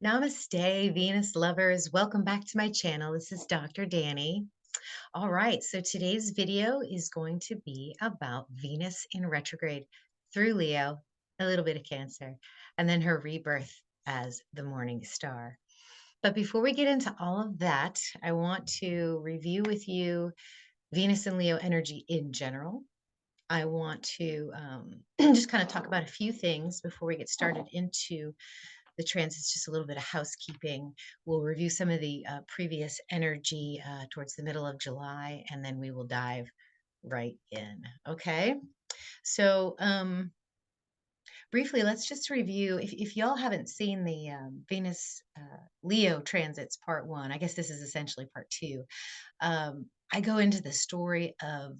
Namaste, Venus lovers. Welcome back to my channel. This is Dr. Danny. All right, so today's video is going to be about Venus in retrograde through Leo, a little bit of Cancer, and then her rebirth as the morning star. But before we get into all of that, I want to review with you Venus and Leo energy in general. I want to just kind of talk about a few things before we get started into the transits, just a little bit of housekeeping. We'll review some of the previous energy towards the middle of July, and then we will dive right in. Okay. So, briefly, let's just review. If y'all haven't seen the Venus Leo transits part one, I guess this is essentially part two. I go into the story of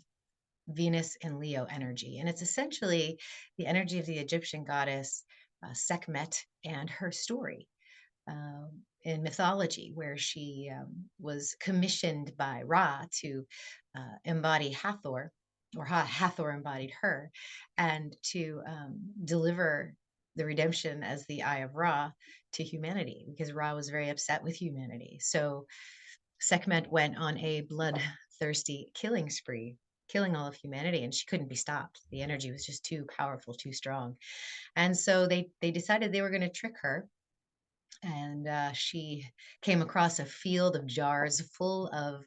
Venus and Leo energy, and it's essentially the energy of the Egyptian goddess Sekhmet and her story in mythology, where she was commissioned by Ra to embody Hathor, or Hathor embodied her, and to deliver the redemption as the Eye of Ra to humanity, because Ra was very upset with humanity. So Sekhmet went on a bloodthirsty killing spree, killing all of humanity, and she couldn't be stopped. The energy was just too powerful, too strong. And so they decided they were going to trick her, and she came across a field of jars full of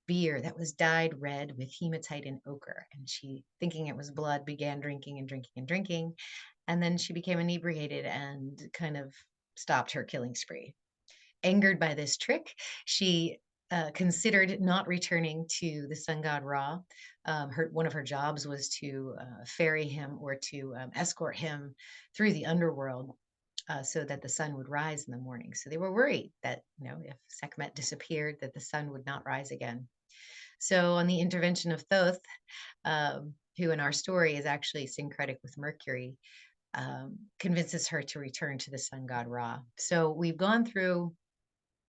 beer that was dyed red with hematite and ochre. And she, thinking it was blood, began drinking and drinking and drinking. And then she became inebriated and kind of stopped her killing spree. Angered by this trick, she considered not returning to the sun god Ra. One of her jobs was to ferry him, or to escort him through the underworld, so that the sun would rise in the morning. So they were worried that, if Sekhmet disappeared, that the sun would not rise again. So, on the intervention of Thoth, who in our story is actually syncretic with Mercury, convinces her to return to the sun god Ra. So we've gone through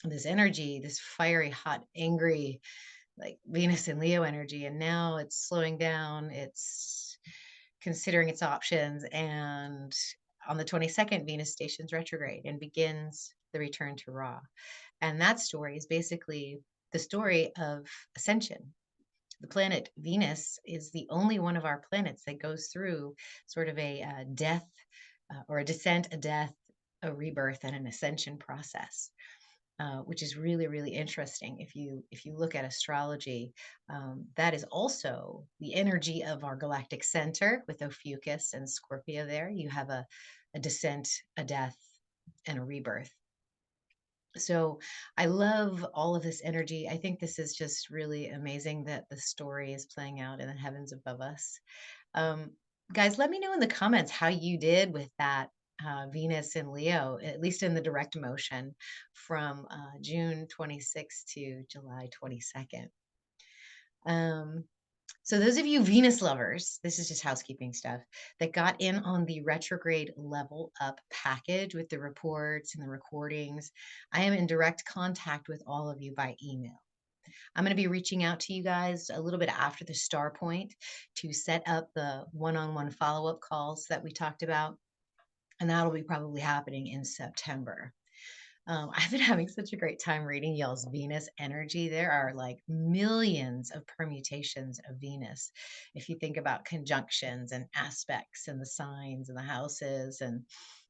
this energy, this fiery, hot, angry, like Venus and Leo energy, and now it's slowing down. It's considering its options, and on the 22nd, Venus stations retrograde and begins the return to Ra. And that story is basically the story of Ascension. The planet Venus is the only one of our planets that goes through sort of a death, or a descent, a death, a rebirth, and an ascension process. Which is really, really interesting. If you look at astrology, that is also the energy of our galactic center with Ophiuchus and Scorpio. There, you have a descent, a death, and a rebirth. So I love all of this energy. I think this is just really amazing that the story is playing out in the heavens above us. Um, Guys, let me know in the comments how you did with that Venus in Leo, at least in the direct motion from June 26th to July 22nd. Um, so those of you Venus lovers, this is just housekeeping stuff, that got in on the retrograde level up package with the reports and the recordings, I am in direct contact with all of you by email. I'm going to be reaching out to you guys a little bit after the star point to set up the one-on-one follow-up calls that we talked about. And that'll be probably happening in September. I've been having such a great time reading y'all's Venus energy. There are like millions of permutations of Venus. If you think about conjunctions and aspects and the signs and the houses, and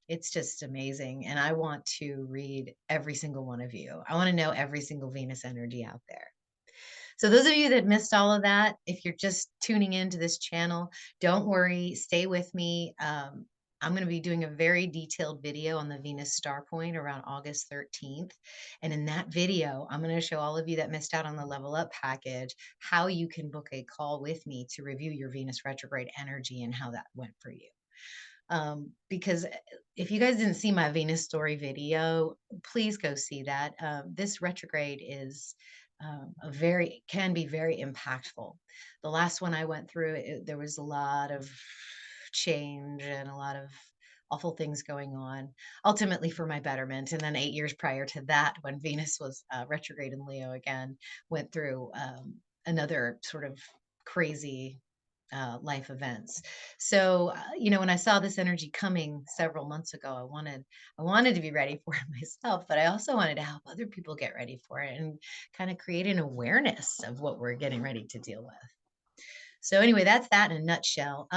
it's just amazing. And I want to read every single one of you. I want to know every single Venus energy out there. So those of you that missed all of that, if you're just tuning into this channel, don't worry, stay with me. I'm going to be doing a very detailed video on the Venus star point around August 13th. And in that video, I'm going to show all of you that missed out on the Level Up package how you can book a call with me to review your Venus retrograde energy and how that went for you. Because if you guys didn't see my Venus story video, please go see that. This retrograde is can be very impactful. The last one I went through, there was a lot of change and a lot of awful things going on, ultimately for my betterment. And then 8 years prior to that, when Venus was retrograde in Leo again, went through another sort of crazy life events. So, when I saw this energy coming several months ago, I wanted to be ready for it myself, but I also wanted to help other people get ready for it and kind of create an awareness of what we're getting ready to deal with. So anyway, that's that in a nutshell.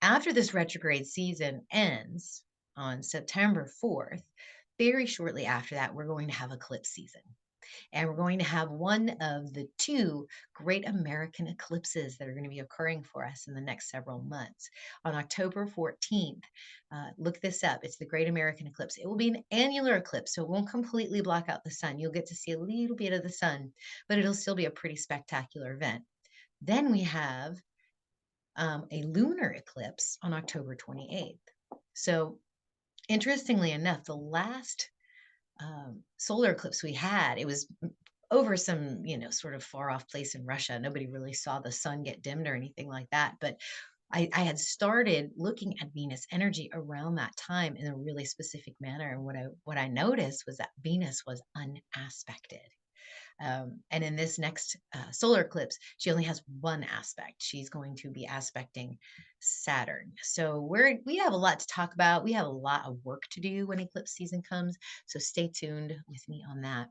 After this retrograde season ends on September 4th, very shortly after that, we're going to have eclipse season. And we're going to have one of the two great American eclipses that are going to be occurring for us in the next several months. On October 14th, look this up. It's the Great American Eclipse. It will be an annular eclipse, so it won't completely block out the sun. You'll get to see a little bit of the sun, but it'll still be a pretty spectacular event. Then we have a lunar eclipse on October 28th. So, interestingly enough, the last solar eclipse we had, it was over some, sort of far off place in Russia. Nobody really saw the sun get dimmed or anything like that. But I had started looking at Venus energy around that time in a really specific manner. And what I noticed was that Venus was unaspected. And in this next solar eclipse, she only has one aspect. She's going to be aspecting Saturn. So we have a lot to talk about. We have a lot of work to do when eclipse season comes. So stay tuned with me on that.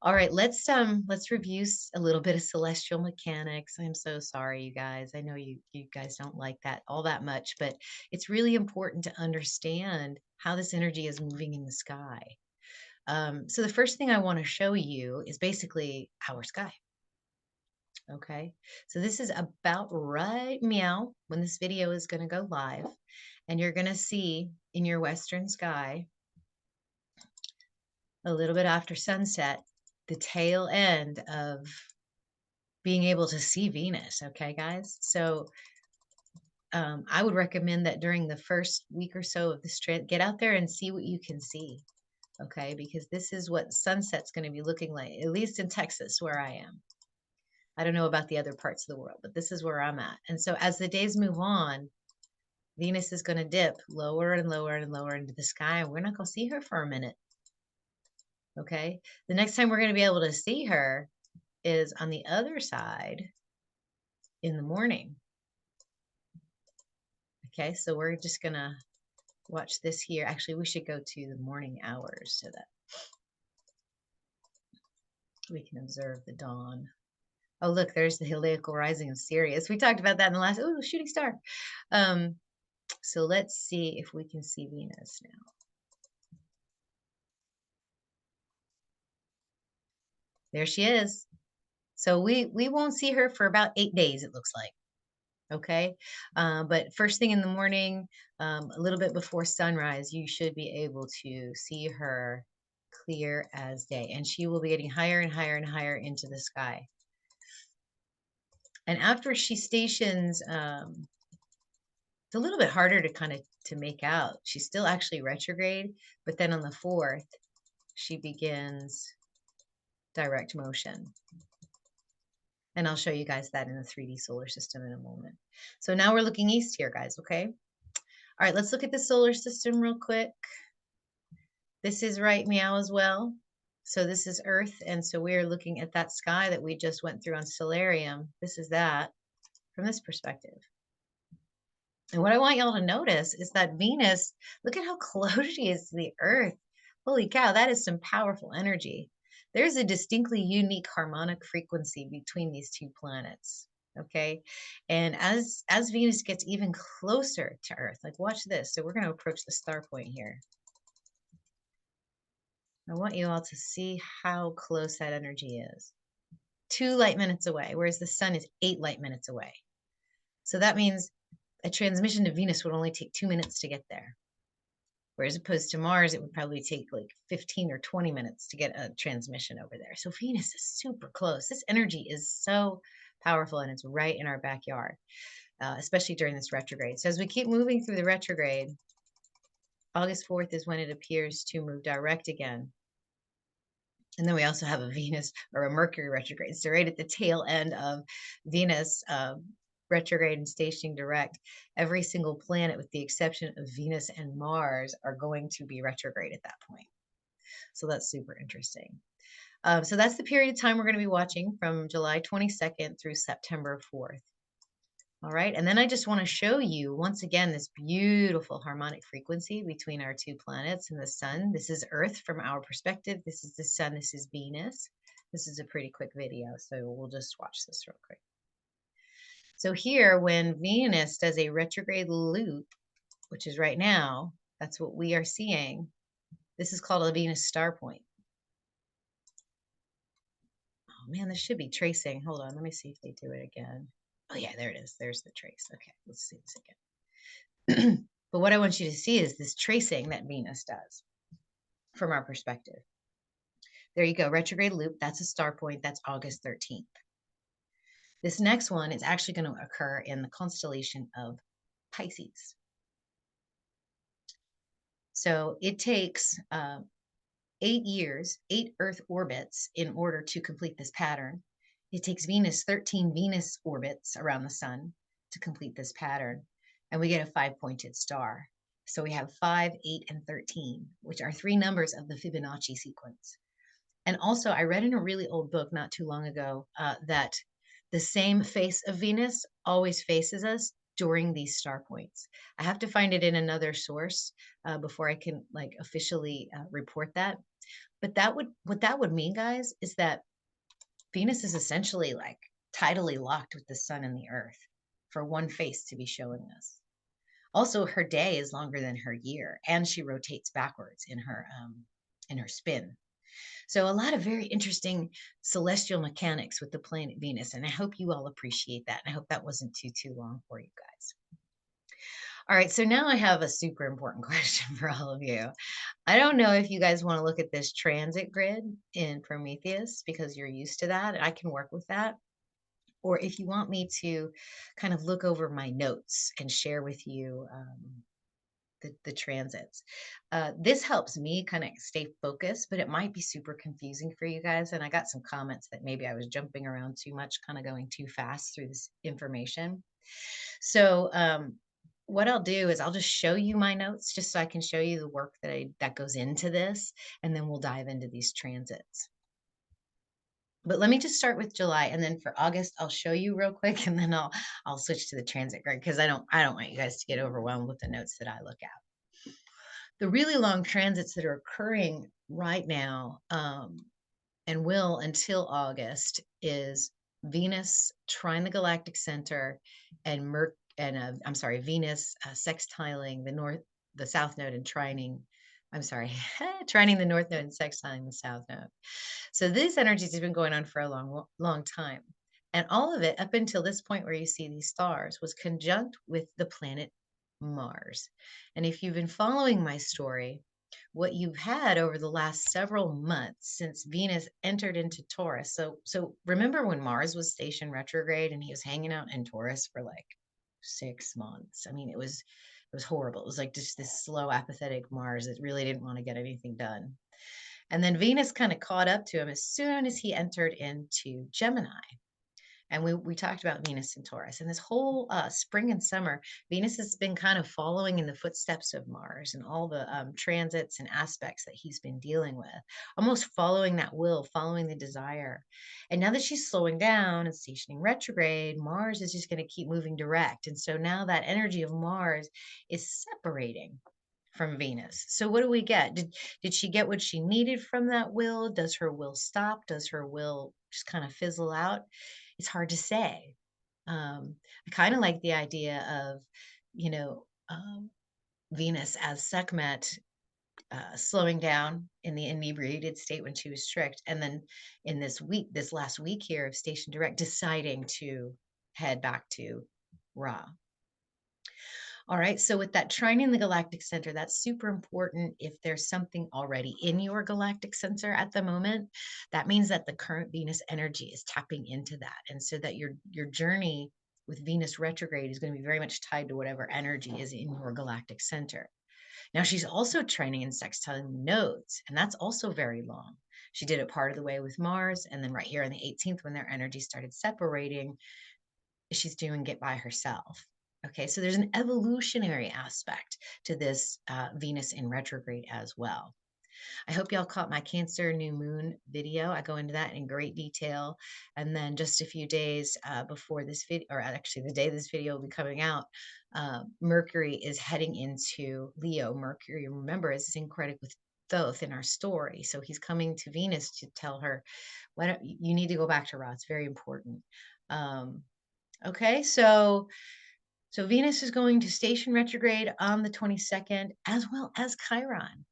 All right, let's review a little bit of celestial mechanics. I'm so sorry, you guys. I know you guys don't like that all that much, but it's really important to understand how this energy is moving in the sky. So the first thing I want to show you is basically our sky. Okay, so this is about right meow when this video is going to go live, and you're going to see in your western sky a little bit after sunset the tail end of being able to see Venus. Okay, guys, so I would recommend that during the first week or so of this trip, get out there and see what you can see. Okay, because this is what sunset's going to be looking like, at least in Texas, where I am. I don't know about the other parts of the world, but this is where I'm at. And so as the days move on, Venus is going to dip lower and lower and lower into the sky, and we're not going to see her for a minute. Okay, the next time we're going to be able to see her is on the other side in the morning. Okay, so we're just going to watch this here. Actually, we should go to the morning hours so that we can observe the dawn. Oh, look, there's the heliacal rising of Sirius. We talked about that in the last, oh, shooting star. So let's see if we can see Venus now. There she is. So we won't see her for about 8 days, it looks like. Okay. But first thing in the morning, a little bit before sunrise, you should be able to see her clear as day. And she will be getting higher and higher and higher into the sky. And after she stations, it's a little bit harder to kind of to make out. She's still actually retrograde, but then on the 4th, she begins direct motion. And I'll show you guys that in the 3D solar system in a moment. So now we're looking east here, guys, okay? All right, let's look at the solar system real quick. This is right meow as well. So this is Earth, and so we're looking at that sky that we just went through on Stellarium. This is that from this perspective. And what I want y'all to notice is that Venus, look at how close she is to the Earth. Holy cow, that is some powerful energy. There's a distinctly unique harmonic frequency between these two planets. Okay. And as Venus gets even closer to Earth, like watch this. So we're going to approach the star point here. I want you all to see how close that energy is. 2 light minutes away, whereas the sun is 8 light minutes away. So that means a transmission to Venus would only take 2 minutes to get there. Whereas opposed to Mars, it would probably take like 15 or 20 minutes to get a transmission over there. So Venus is super close. This energy is so powerful, and it's right in our backyard, especially during this retrograde. So as we keep moving through the retrograde, August 4th is when it appears to move direct again. And then we also have a Venus or a Mercury retrograde. So right at the tail end of Venus retrograde and stationing direct, every single planet with the exception of Venus and Mars are going to be retrograde at that point. So that's super interesting. So that's the period of time we're going to be watching from July 22nd through September 4th. All right. And then I just want to show you once again this beautiful harmonic frequency between our two planets and the sun. This is Earth from our perspective. This is the sun. This is Venus. This is a pretty quick video, so we'll just watch this real quick. So here, when Venus does a retrograde loop, which is right now, that's what we are seeing. This is called a Venus star point. Oh man, this should be tracing. Hold on, let me see if they do it again. Oh yeah, there it is. There's the trace. Okay, let's see this again. But what I want you to see is this tracing that Venus does from our perspective. There you go, retrograde loop. That's a star point. That's August 13th. This next one is actually going to occur in the constellation of Pisces. So it takes 8 years, 8 Earth orbits in order to complete this pattern. It takes Venus 13 Venus orbits around the sun to complete this pattern. And we get a 5-pointed star. So we have 5, 8, and 13, which are 3 numbers of the Fibonacci sequence. And also, I read in a really old book not too long ago that the same face of Venus always faces us during these star points. I have to find it in another source before I can like officially report that. But what that would mean, guys, is that Venus is essentially like tidally locked with the sun and the earth for one face to be showing us. Also, her day is longer than her year, and she rotates backwards in her spin. So a lot of very interesting celestial mechanics with the planet Venus, and I hope you all appreciate that. And I hope that wasn't too long for you guys. All right, so now I have a super important question for all of you. I don't know if you guys want to look at this transit grid in Prometheus because you're used to that, and I can work with that. Or if you want me to kind of look over my notes and share with you the transits. This helps me kind of stay focused, but it might be super confusing for you guys. And I got some comments that maybe I was jumping around too much, kind of going too fast through this information. So what I'll do is I'll just show you my notes just so I can show you the work that goes into this, and then we'll dive into these transits. But let me just start with July, and then for August I'll show you real quick, and then I'll switch to the transit grid because I don't want you guys to get overwhelmed with the notes that I look at. The really long transits that are occurring right now and will until August is Venus trine the galactic center and Venus sextiling the south node and trining. I'm sorry, trining the north node and sextiling the south node. So these energies have been going on for a long time. And all of it up until this point where you see these stars was conjunct with the planet Mars. And if you've been following my story, what you've had over the last several months since Venus entered into Taurus. So remember when Mars was stationed retrograde and he was hanging out in Taurus for like 6 months. I mean, it was horrible. It was like just this slow, apathetic Mars that really didn't want to get anything done. And then Venus kind of caught up to him as soon as he entered into Gemini. And we talked about Venus and Taurus. And this whole spring and summer, Venus has been kind of following in the footsteps of Mars and all the transits and aspects that he's been dealing with, almost following that will, following the desire. And now that she's slowing down and stationing retrograde, Mars is just going to keep moving direct. And so now that energy of Mars is separating from Venus. So what do we get? Did she get what she needed from that will? Does her will stop? Does her will just kind of fizzle out? It's hard to say. I kind of like the idea of, you know, Venus as Sekhmet slowing down in the inebriated state when she was strict, and then in this last week here of station direct, deciding to head back to Ra. All right, so with that trine in the galactic center, that's super important. If there's something already in your galactic center at the moment, that means that the current Venus energy is tapping into that. And so that your journey with Venus retrograde is going to be very much tied to whatever energy is in your galactic center. Now, she's also trining in sextiling nodes, and that's also very long. She did it part of the way with Mars, and then right here on the 18th, when their energy started separating, she's doing it by herself. Okay, so there's an evolutionary aspect to this Venus in retrograde as well. I hope y'all caught my Cancer new moon video. I go into that in great detail. And then just a few days before this video, or actually the day this video will be coming out, Mercury is heading into Leo. Mercury, remember, is syncretic with Thoth in our story. So he's coming to Venus to tell her, why don't you need to go back to Ra. It's very important. Um, okay, so Venus is going to station retrograde on the 22nd, as well as Chiron,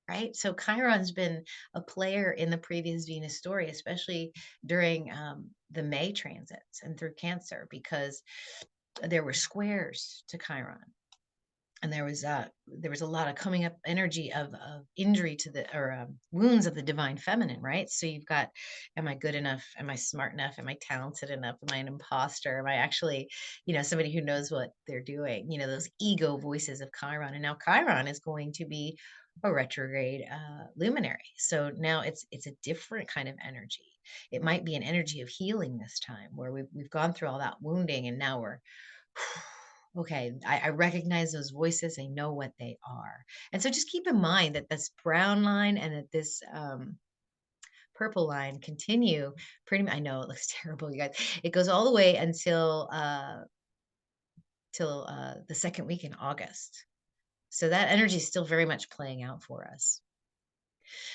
right? So Chiron's been a player in the previous Venus story, especially during the May transits and through Cancer, because there were squares to Chiron. And there was a lot of coming up energy of injury to the or wounds of the divine feminine, right? So you've got, am I good enough? Am I smart enough? Am I talented enough? Am I an imposter? Am I actually, somebody who knows what they're doing? Those ego voices of Chiron. And now Chiron is going to be a retrograde luminary. So now it's a different kind of energy. It might be an energy of healing this time, where we've gone through all that wounding, and now we're okay, I recognize those voices. I know what they are. And so just keep in mind that this brown line and that this purple line continue pretty much. I know it looks terrible, you guys. It goes all the way until till the second week in August. So that energy is still very much playing out for us.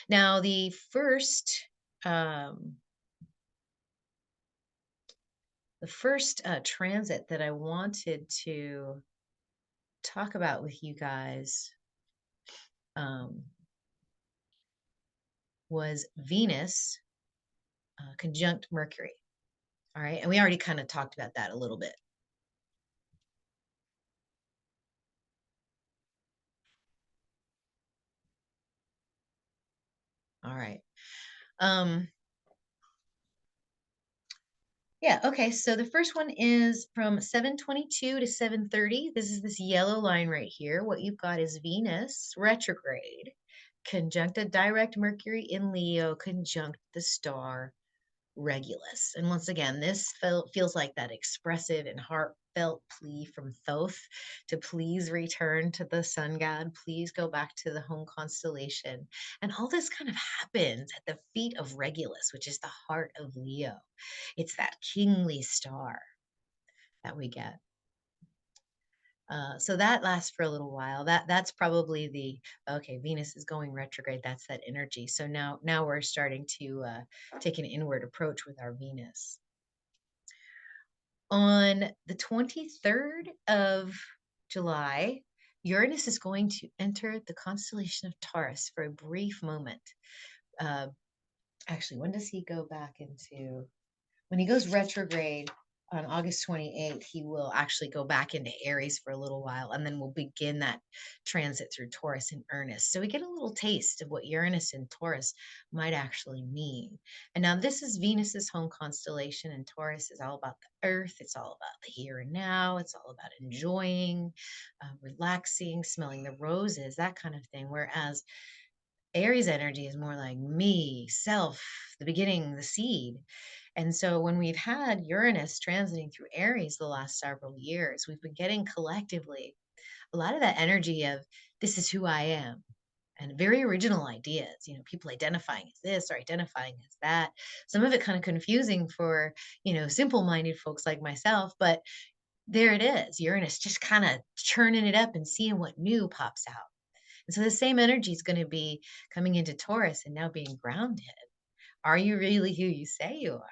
Now, um, the first transit that I wanted to talk about with you guys was Venus conjunct Mercury. All right. And we already kind of talked about that a little bit. All right. Yeah. Okay. So the first one is from 722 to 730. This is this yellow line right here. What you've got is Venus retrograde, conjunct a direct Mercury in Leo, conjunct the star Regulus. And once again, this feels like that expressive and heartfelt plea from Thoth to please return to the sun god, please go back to the home constellation. And all this kind of happens at the feet of Regulus, which is the heart of Leo. It's that kingly star that we get. So that lasts for a little while. That's probably the okay. Venus is going retrograde. That's that energy. So now we're starting to take an inward approach with our Venus. On the 23rd of July, Uranus is going to enter the constellation of Taurus for a brief moment. Actually, when does he go back into? When he goes retrograde on August 28th, he will actually go back into Aries for a little while, and then we'll begin that transit through Taurus in earnest. So we get a little taste of what Uranus and Taurus might actually mean. And now this is Venus's home constellation, and Taurus is all about the earth. It's all about the here and now. It's all about enjoying, relaxing, smelling the roses, that kind of thing. Whereas Aries energy is more like me, self, the beginning, the seed. And so when we've had Uranus transiting through Aries the last several years, we've been getting collectively a lot of that energy of this is who I am, and very original ideas, people identifying as this or identifying as that. Some of it kind of confusing for, simple-minded folks like myself, but there it is. Uranus just kind of churning it up and seeing what new pops out. And so the same energy is going to be coming into Taurus and now being grounded. Are you really who you say you are?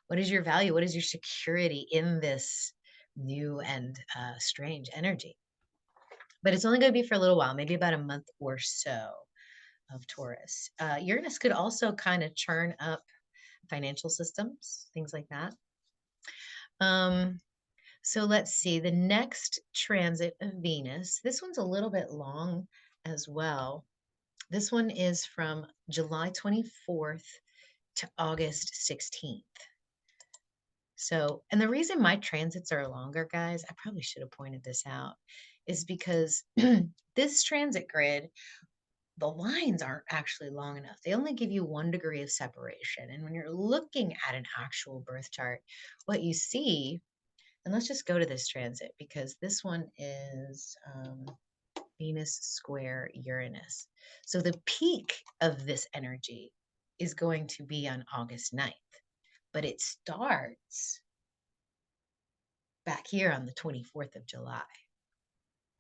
What is your value? What is your security in this new and strange energy? But it's only going to be for a little while, maybe about a month or so of Taurus. Uranus could also kind of churn up financial systems, things like that. So let's see, the next transit of Venus, this one's a little bit long as well. This one is from July 24th to August 16th. So, and the reason my transits are longer, guys, I probably should have pointed this out, is because this transit grid, the lines aren't actually long enough. They only give you 1 degree of separation. And when you're looking at an actual birth chart, what you see, and let's just go to this transit because this one is Venus square Uranus. So the peak of this energy is going to be on August 9th, but it starts back here on the 24th of July.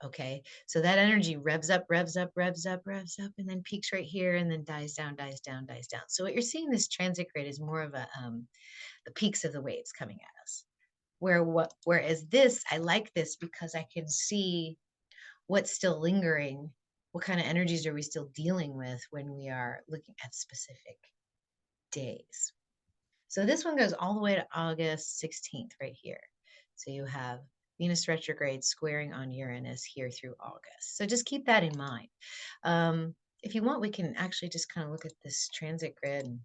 Okay, so that energy revs up, revs up, revs up, revs up, and then peaks right here, and then dies down, dies down, dies down. So what you're seeing this transit grade is more of a the peaks of the waves coming at us. Whereas this, I like this because I can see what's still lingering. What kind of energies are we still dealing with when we are looking at specific days? So this one goes all the way to August 16th right here. So you have Venus retrograde squaring on Uranus here through August. So just keep that in mind. If you want, we can actually just kind of look at this transit grid and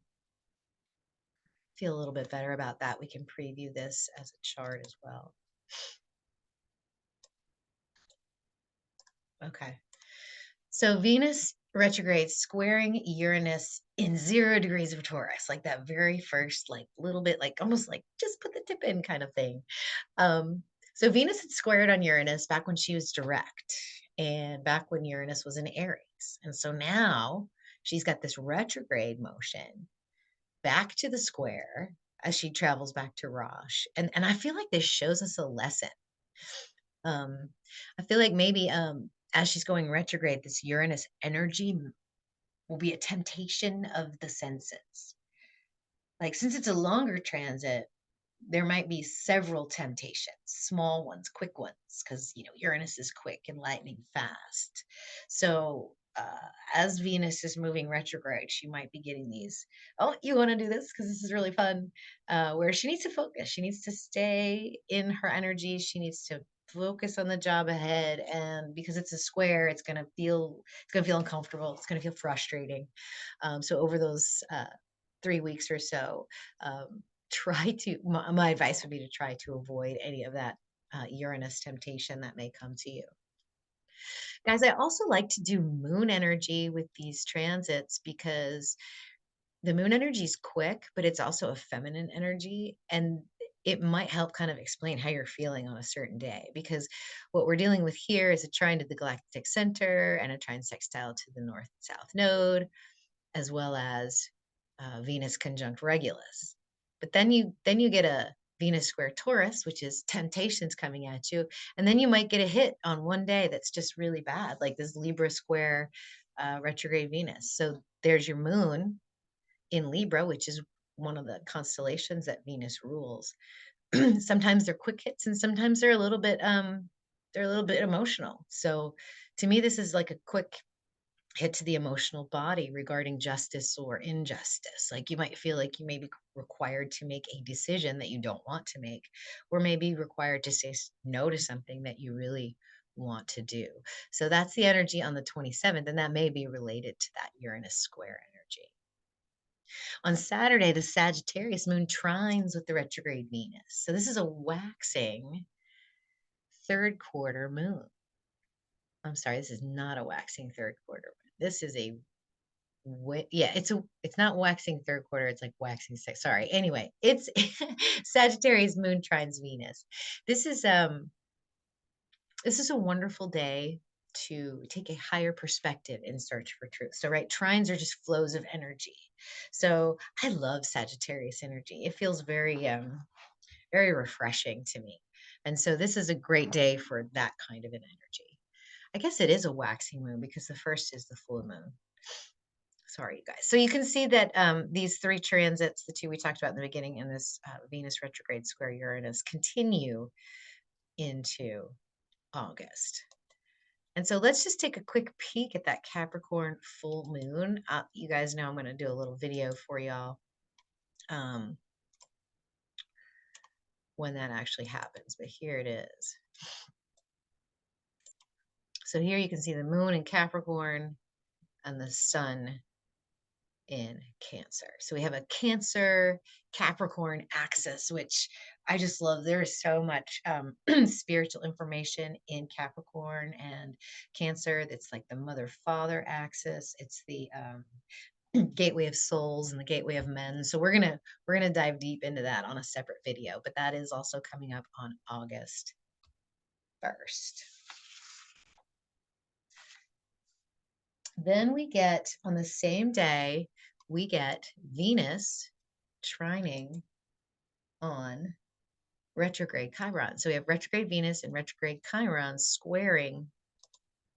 feel a little bit better about that. We can preview this as a chart as well. Okay. So Venus retrograde squaring Uranus in 0 degrees of Taurus, like that very first, like little bit, like almost like just put the tip in kind of thing. So Venus had squared on Uranus back when she was direct and back when Uranus was in Aries. And so now she's got this retrograde motion back to the square as she travels back to Rosh. And I feel like this shows us a lesson. I feel like maybe as she's going retrograde, this Uranus energy will be a temptation of the senses. Like since it's a longer transit, there might be several temptations, small ones, quick ones, because Uranus is quick and lightning fast. So as Venus is moving retrograde, she might be getting these, oh, you want to do this because this is really fun, where she needs to focus. She needs to stay in her energy. She needs to focus on the job ahead, and because it's a square, it's going to feel uncomfortable. It's going to feel frustrating. So over those 3 weeks or so, try to my advice would be to try to avoid any of that Uranus temptation that may come to you. Guys, I also like to do moon energy with these transits because the moon energy is quick, but it's also a feminine energy, and it might help kind of explain how you're feeling on a certain day, because what we're dealing with here is a trine to the galactic center and a trine sextile to the north south node, as well as Venus conjunct Regulus. But then you get a Venus square Taurus, which is temptations coming at you, and then you might get a hit on one day that's just really bad, like this Libra square retrograde Venus. So there's your moon in Libra, which is one of the constellations that Venus rules. Sometimes they're quick hits, and sometimes they're a little bit emotional. So to me, this is like a quick hit to the emotional body regarding justice or injustice. Like you might feel like you may be required to make a decision that you don't want to make, or maybe required to say no to something that you really want to do. So that's the energy on the 27th, and that may be related to that Uranus square energy. On Saturday, the Sagittarius Moon trines with the retrograde Venus. So this is a waxing third quarter moon. I'm sorry, this is not a waxing third quarter moon. This is a yeah, it's not waxing third quarter, it's like waxing six. Sorry. Anyway, it's Sagittarius Moon trines Venus. This is a wonderful day to take a higher perspective in search for truth. So, right, trines are just flows of energy. So I love Sagittarius energy. It feels very very refreshing to me. And so this is a great day for that kind of an energy. I guess it is a waxing moon because the first is the full moon. Sorry, you guys. So you can see that these three transits, the two we talked about in the beginning, and this Venus retrograde square Uranus, continue into August. And so let's just take a quick peek at that Capricorn full moon. You guys know I'm going to do a little video for y'all when that actually happens, but here it is. So here you can see the moon in Capricorn and the sun in Cancer. So we have a Cancer Capricorn axis, which I just love. There is so much spiritual information in Capricorn and Cancer. That's like the mother father axis. It's the gateway of souls and the gateway of men. So we're gonna dive deep into that on a separate video, but that is also coming up on August 1st. Then we get, on the same day, we get Venus trining on retrograde Chiron. So we have retrograde Venus and retrograde Chiron squaring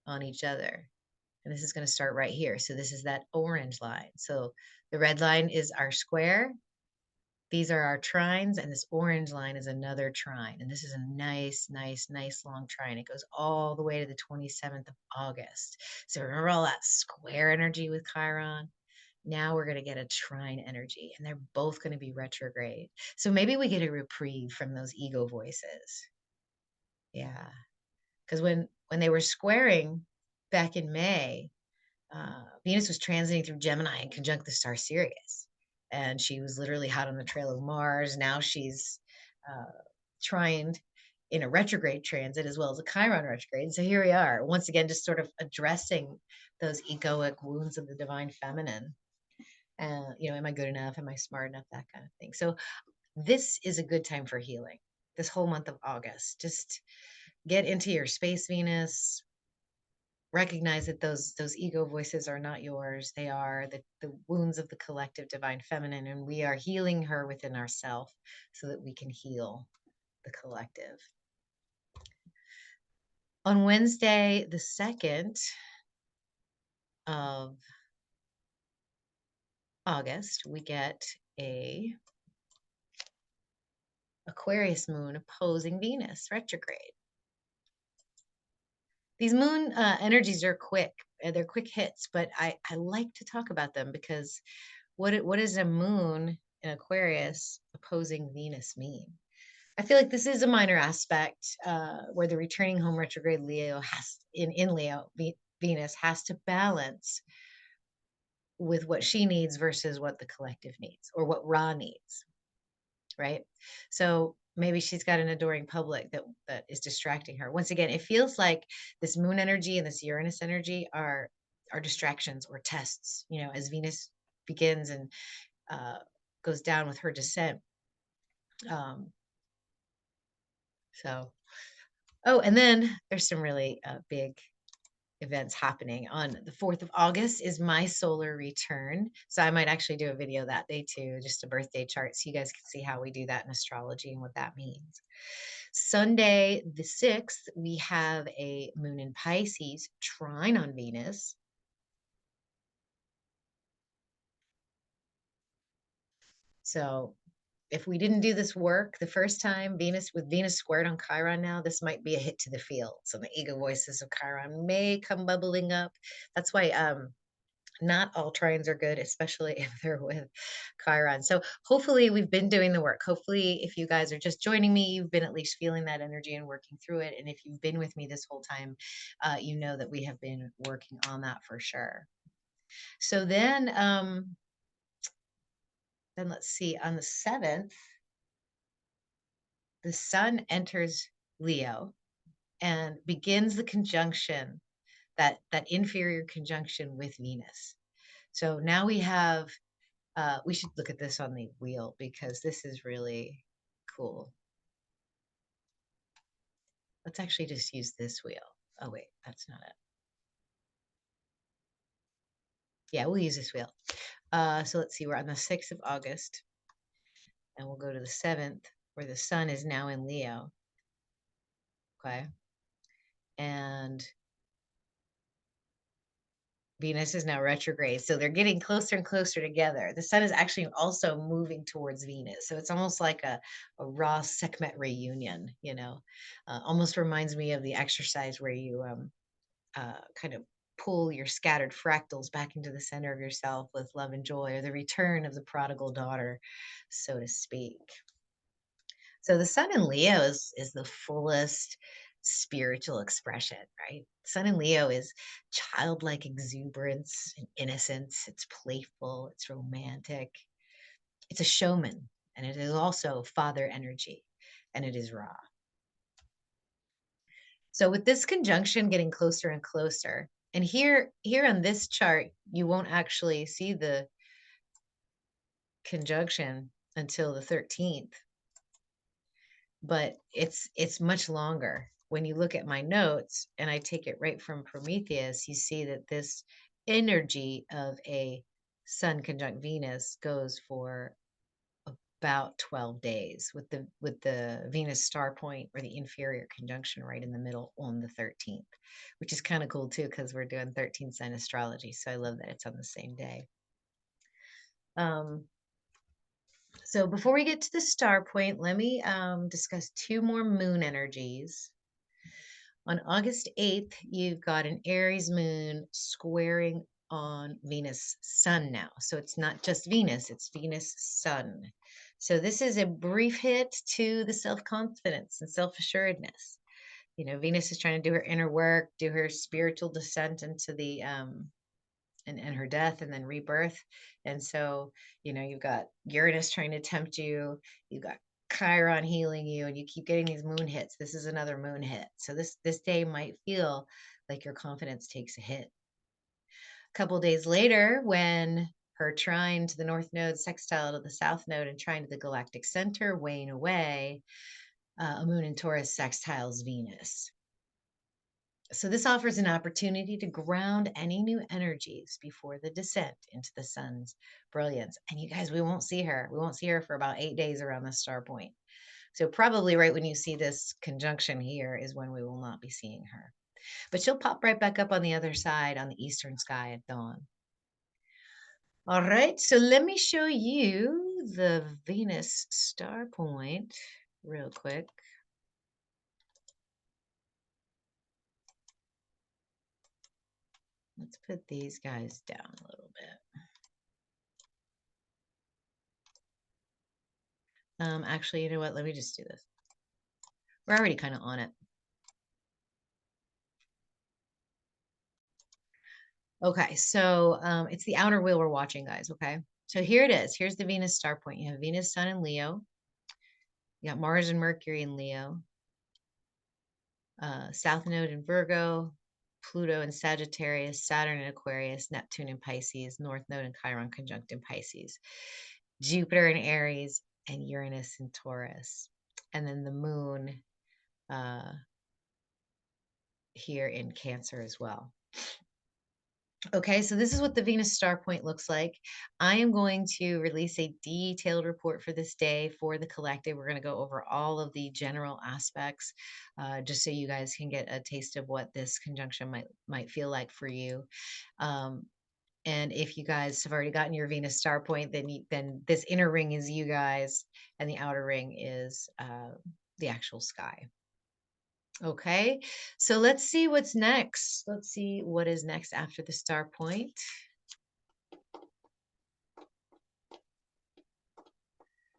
on each other. And this is going to start right here. So this is that orange line. So the red line is our square. These are our trines, and this orange line is another trine. And this is a nice, nice, nice long trine. It goes all the way to the 27th of August. So remember all that square energy with Chiron? Now we're going to get a trine energy, and they're both going to be retrograde. So maybe we get a reprieve from those ego voices. Yeah. Because when they were squaring back in May, Venus was transiting through Gemini and conjunct the star Sirius. And she was literally hot on the trail of Mars. Now she's trined in a retrograde transit as well as a Chiron retrograde. So here we are, once again, just sort of addressing those egoic wounds of the divine feminine. Am I good enough? Am I smart enough? That kind of thing. So this is a good time for healing. This whole month of August, just get into your space Venus, recognize that those ego voices are not yours. They are the wounds of the collective divine feminine, and we are healing her within ourselves so that we can heal the collective. On Wednesday, the 2nd of August, we get a Aquarius moon opposing Venus retrograde. These moon energies are quick. They're quick hits, but I like to talk about them because what is a moon in Aquarius opposing Venus mean? I feel like this is a minor aspect where the returning home retrograde Leo has in Leo, Venus has to balance with what she needs versus what the collective needs or what Ra needs, right? So maybe she's got an adoring public that is distracting her. Once again, it feels like this moon energy and this Uranus energy are distractions or tests, as Venus begins and goes down with her descent. Um, and then there's some really big events happening. On the 4th of August is my solar return. So I might actually do a video that day too, just a birthday chart, so you guys can see how we do that in astrology and what that means. Sunday, the 6th, we have a moon in Pisces trine on Venus. So if we didn't do this work the first time, with Venus squared on Chiron now, this might be a hit to the field. So the ego voices of Chiron may come bubbling up. That's why not all trines are good, especially if they're with Chiron. So hopefully we've been doing the work. Hopefully if you guys are just joining me, you've been at least feeling that energy and working through it. And if you've been with me this whole time, you know that we have been working on that for sure. So then let's see, on the 7th, the sun enters Leo and begins the conjunction, that inferior conjunction with Venus. So now we have, we should look at this on the wheel because this is really cool. Let's actually just use this wheel. Oh, wait, that's not it. Yeah, we'll use this wheel. So let's see, we're on the 6th of August, and we'll go to the 7th, where the sun is now in Leo. Okay. And Venus is now retrograde. So they're getting closer and closer together. The sun is actually also moving towards Venus. So it's almost like a raw Sekhmet reunion, almost reminds me of the exercise where you kind of pull your scattered fractals back into the center of yourself with love and joy, or the return of the prodigal daughter, so to speak. So the sun in Leo is the fullest spiritual expression, right? Sun in Leo is childlike exuberance and innocence. It's playful, it's romantic, it's a showman, and it is also father energy, and it is raw. So with this conjunction getting closer and closer, and here on this chart, you won't actually see the conjunction until the 13th, but it's much longer. When you look at my notes and I take it right from Prometheus, you see that this energy of a Sun conjunct Venus goes for about 12 days with the Venus star point or the inferior conjunction right in the middle on the 13th, which is kind of cool too because we're doing 13 sign astrology. So I love that it's on the same day. So before we get to the star point, let me discuss two more moon energies. On August 8th, you've got an Aries moon squaring on Venus Sun now. So it's not just Venus, it's Venus Sun. So this is a brief hit to the self-confidence and self-assuredness. You know, Venus is trying to do her inner work, do her spiritual descent into the and her death and then rebirth. And so, you know, you've got Uranus trying to tempt you, you've got Chiron healing you, and you keep getting these moon hits. This is another moon hit. So this day might feel like your confidence takes a hit. A couple days later, when her trine to the north node, sextile to the south node, and trine to the galactic center wane away, a moon in Taurus sextiles Venus. So this offers an opportunity to ground any new energies before the descent into the sun's brilliance. And you guys, we won't see her. We won't see her for about 8 days around the star point. So probably right when you see this conjunction here is when we will not be seeing her. But she'll pop right back up on the other side on the eastern sky at dawn. All right, so let me show you the Venus star point real quick. Let's put these guys down a little bit. Actually, you know what? Let me just do this. We're already kind of on it. Okay, so it's the outer wheel we're watching, guys. Okay, so here it is. Here's the Venus star point. You have Venus, Sun, and Leo. You got Mars and Mercury in Leo. South node in Virgo, Pluto in Sagittarius, Saturn in Aquarius, Neptune in Pisces, North node in Chiron conjunct in Pisces, Jupiter in Aries, and Uranus in Taurus. And then the moon here in Cancer as well. Okay, so this is what the Venus star point looks like. I am going to release a detailed report for this day for the collective. We're going to go over all of the general aspects, just so you guys can get a taste of what this conjunction might feel like for you. And if you guys have already gotten your Venus star point, then this inner ring is you guys, and the outer ring is the actual sky. Okay, so let's see what's next. Let's see what is next after the star point.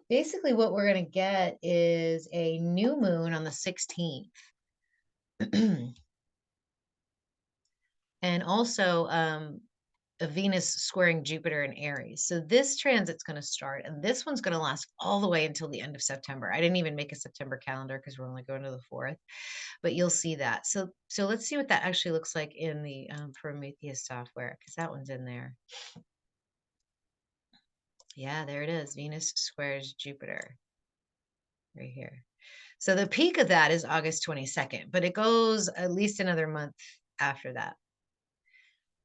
Basically, what we're going to get is a new moon on the 16th. And also a Venus squaring Jupiter in Aries. So this transit's going to start, and this one's going to last all the way until the end of September. I didn't even make a September calendar because we're only going to the 4th. But you'll see that. So let's see what that actually looks like in the Prometheus software, because that one's in there. Yeah, there it is. Venus squares Jupiter right here. So the peak of that is August 22nd, but it goes at least another month after that.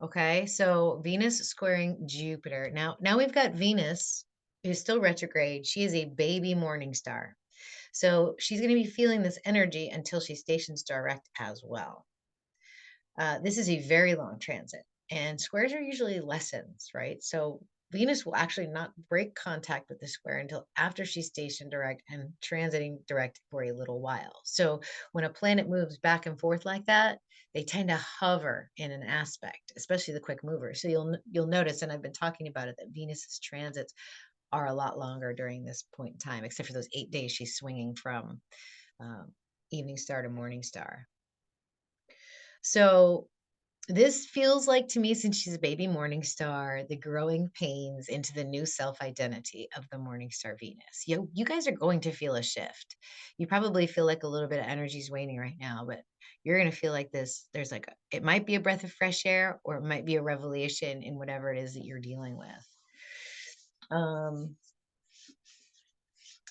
Okay, so Venus squaring Jupiter. Now we've got Venus, who's still retrograde. She is a baby morning star. So she's going to be feeling this energy until she stations direct as well. This is a very long transit, and squares are usually lessons, right? So Venus will actually not break contact with the square until after she's stationed direct and transiting direct for a little while. So when a planet moves back and forth like that, they tend to hover in an aspect, especially the quick movers. So you'll notice, and I've been talking about it, that Venus's transits are a lot longer during this point in time, except for those 8 days she's swinging from evening star to morning star. So this feels like to me, since she's a baby morning star, the growing pains into the new self-identity of the morning star Venus. You guys are going to feel a shift. You probably feel like a little bit of energy is waning right now, but you're going to feel like this. There's like, it might be a breath of fresh air, or it might be a revelation in whatever it is that you're dealing with.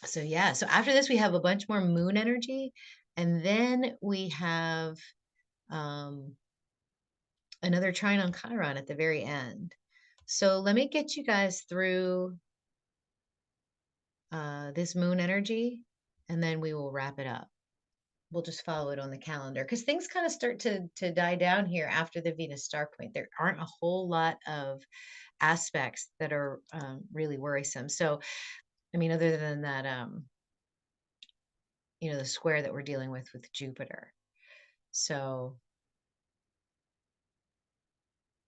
So yeah, so after this, we have a bunch more moon energy, and then we have another trine on Chiron at the very end. So let me get you guys through this moon energy, and then we will wrap it up. We'll just follow it on the calendar because things kind of start to die down here after the Venus star point. There aren't a whole lot of aspects that are really worrisome. So, I mean, other than that, the square that we're dealing with Jupiter. So,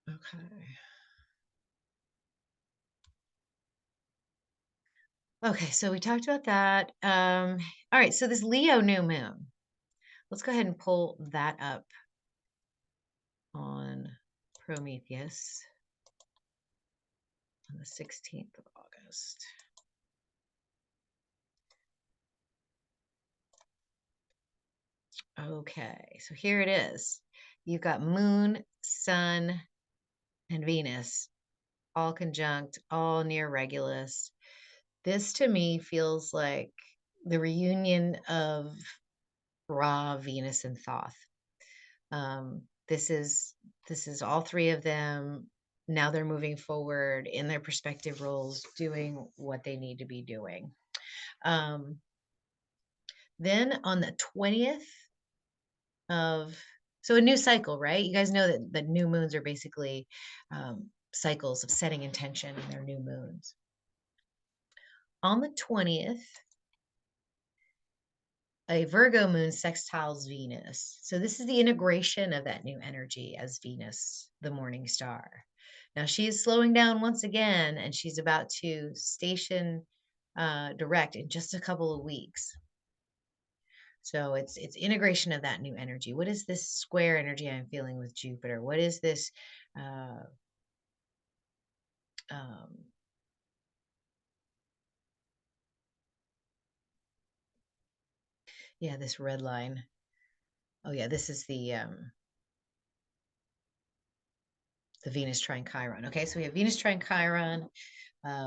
okay. Okay, so we talked about that. All right, so this Leo new moon, let's go ahead and pull that up on Prometheus on the 16th of August. Okay, so here it is. You've got Moon, Sun, and Venus, all conjunct, all near Regulus. This to me feels like the reunion of Ra, Venus, and Thoth. This is all three of them. Now they're moving forward in their respective roles, doing what they need to be doing. Then on the 20th of, so a new cycle, right? You guys know that the new moons are basically cycles of setting intention, and they're new moons. On the 20th, a Virgo moon sextiles Venus. So this is the integration of that new energy as Venus, the morning star. Now she is slowing down once again, and she's about to station direct in just a couple of weeks. So it's integration of that new energy. What is this square energy I'm feeling with Jupiter? What is this uh, um, yeah, this red line. Oh yeah, this is the Venus trine Chiron. Okay, so we have Venus trine Chiron.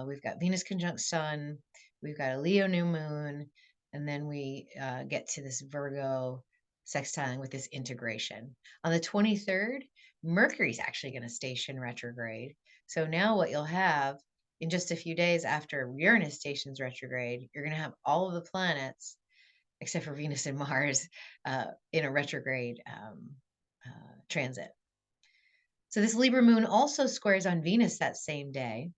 We've got Venus conjunct Sun. We've got a Leo new moon, and then we get to this Virgo sextiling with this integration. On the 23rd, Mercury's actually going to station retrograde. So now what you'll have in just a few days after Uranus stations retrograde, you're going to have all of the planets, except for Venus and Mars, in a retrograde transit. So this Libra moon also squares on Venus that same day.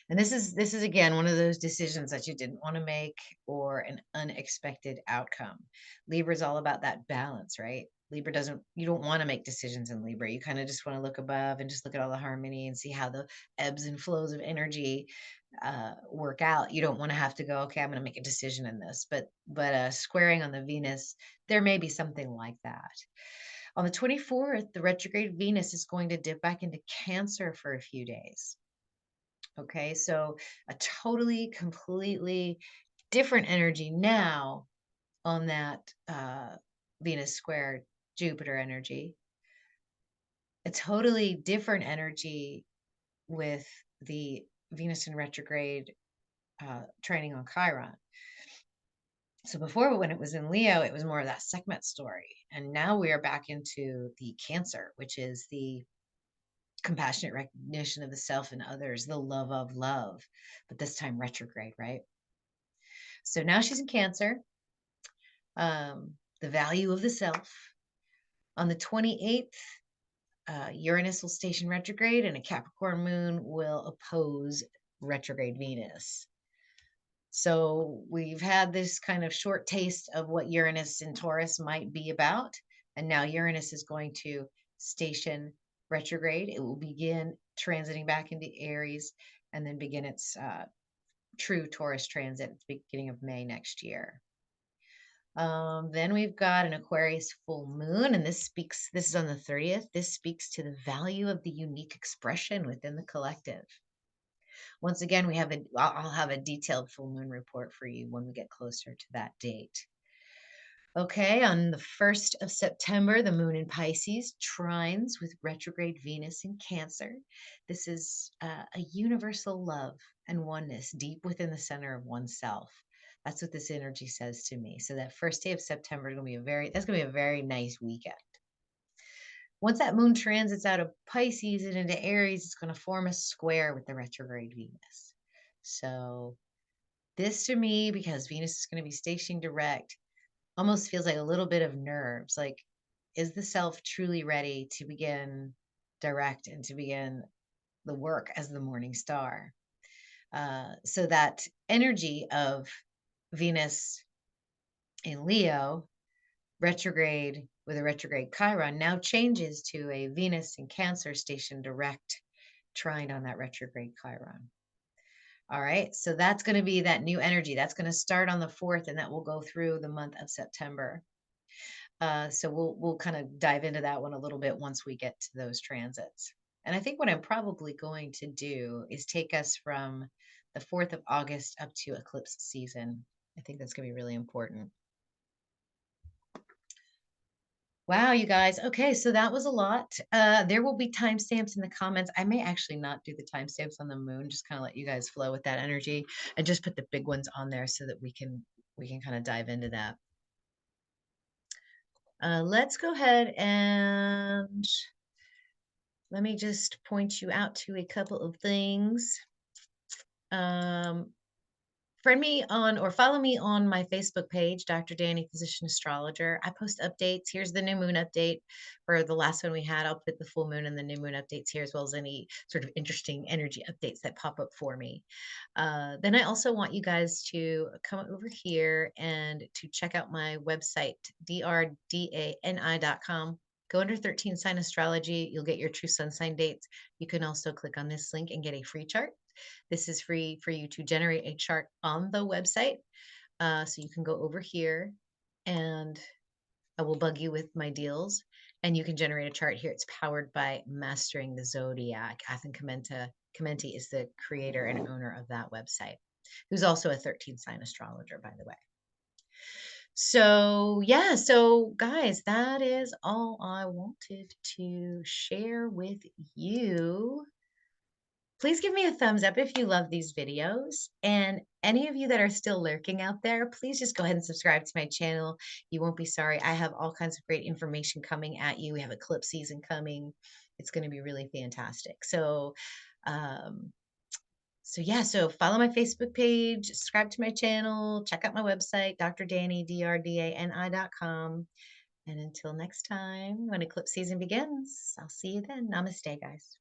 And this is again one of those decisions that you didn't want to make, or an unexpected outcome. Libra is all about that balance, right? Libra doesn't, you don't want to make decisions in Libra. You kind of just want to look above and just look at all the harmony and see how the ebbs and flows of energy work out. You don't want to have to go, okay, I'm going to make a decision in this. But squaring on the Venus, there may be something like that. On the 24th, the retrograde Venus is going to dip back into Cancer for a few days. Okay, so a totally, completely different energy now on that Venus square Jupiter energy. A totally different energy with the Venus in retrograde training on Chiron. So before, when it was in Leo, it was more of that Sekhmet story. And now we are back into the Cancer, which is the compassionate recognition of the self and others, the love of love, but this time retrograde, right? So now she's in Cancer, the value of the self. On the 28th, Uranus will station retrograde, and a Capricorn moon will oppose retrograde Venus. So we've had this kind of short taste of what Uranus in Taurus might be about. And now Uranus is going to station retrograde. It will begin transiting back into Aries and then begin its true Taurus transit at the beginning of May next year. Then we've got an Aquarius full moon, and this is on the 30th. This speaks to the value of the unique expression within the collective. Once again, I'll have a detailed full moon report for you when we get closer to that date. Okay, on the 1st of September, the moon in Pisces trines with retrograde Venus in Cancer. This is a universal love and oneness deep within the center of oneself. That's what this energy says to me. So that first day of September is going to be that's going to be a very nice weekend. Once that moon transits out of Pisces and into Aries, it's going to form a square with the retrograde Venus. So this to me, because Venus is going to be stationing direct, almost feels like a little bit of nerves. Like, is the self truly ready to begin direct and to begin the work as the morning star? So that energy of Venus in Leo retrograde with a retrograde Chiron now changes to a Venus in Cancer station direct trine on that retrograde Chiron. All right, so that's going to be that new energy. That's going to start on the 4th and that will go through the month of September. So we'll kind of dive into that one a little bit once we get to those transits. And I think what I'm probably going to do is take us from the 4th of August up to eclipse season. I think that's going to be really important. Wow, you guys. Okay, so that was a lot. There will be timestamps in the comments. I may actually not do the timestamps on the moon, just kind of let you guys flow with that energy and just put the big ones on there so that we can kind of dive into that. Let's go ahead and let me just point you out to a couple of things. Friend me on or follow me on my Facebook page, Dr. Danny, Physician Astrologer. I post updates. Here's the new moon update for the last one we had. I'll put the full moon and the new moon updates here, as well as any sort of interesting energy updates that pop up for me. Then I also want you guys to come over here and to check out my website, drdani.com. Go under 13 sign astrology. You'll get your true sun sign dates. You can also click on this link and get a free chart. This is free for you to generate a chart on the website. So you can go over here and I will bug you with my deals and you can generate a chart here. It's powered by Mastering the Zodiac. Athen Commenti is the creator and owner of that website, who's also a 13 sign astrologer, by the way. So, yeah, so guys, that is all I wanted to share with you. Please give me a thumbs up if you love these videos. And any of you that are still lurking out there, please just go ahead and subscribe to my channel. You won't be sorry. I have all kinds of great information coming at you. We have eclipse season coming. It's going to be really fantastic. Um, so follow my Facebook page, subscribe to my channel, check out my website, drdani.com. And until next time, when eclipse season begins, I'll see you then. Namaste, guys.